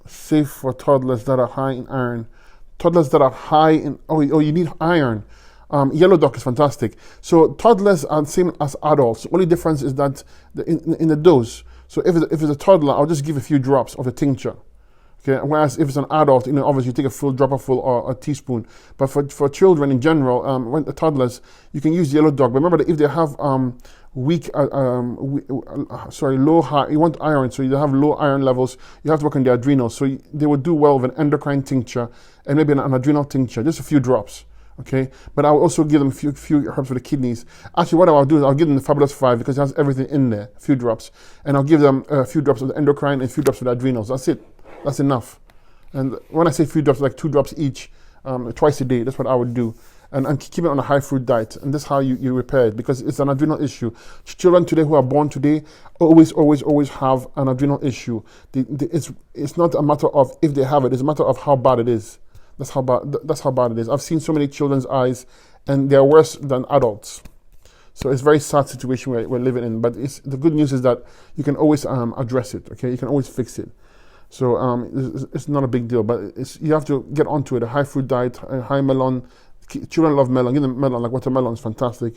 safe for toddlers that are high in iron. Toddlers that are high in, you need iron. Yellow duck is fantastic. So toddlers are the same as adults. The only difference is that in the dose. So if it's a toddler, I'll just give a few drops of the tincture. Okay, whereas if it's an adult, obviously you take a full dropperful or a teaspoon. But for children in general, when the toddlers, you can use yellow dog. But remember that if they have you want iron, so you have low iron levels, you have to work on the adrenals. So they would do well with an endocrine tincture and maybe an adrenal tincture, just a few drops. Okay, but I'll also give them a few herbs for the kidneys. Actually, what I'll do is I'll give them the Fabulous 5 because it has everything in there, a few drops. And I'll give them a few drops of the endocrine and a few drops of the adrenals. That's it. That's enough. And when I say few drops, like 2 drops each, twice a day, that's what I would do. And keep it on a high fruit diet. And that's how you repair it, because it's an adrenal issue. Children today who are born today always have an adrenal issue. It's not a matter of if they have it, it's a matter of how bad it is. That's how bad it is. I've seen so many children's eyes, and they're worse than adults. So it's a very sad situation we're living in. But the good news is that you can always address it. Okay, you can always fix it. So it's not a big deal. But you have to get onto it. A high fruit diet, a high melon. Children love melon. Give them melon, like watermelon is fantastic.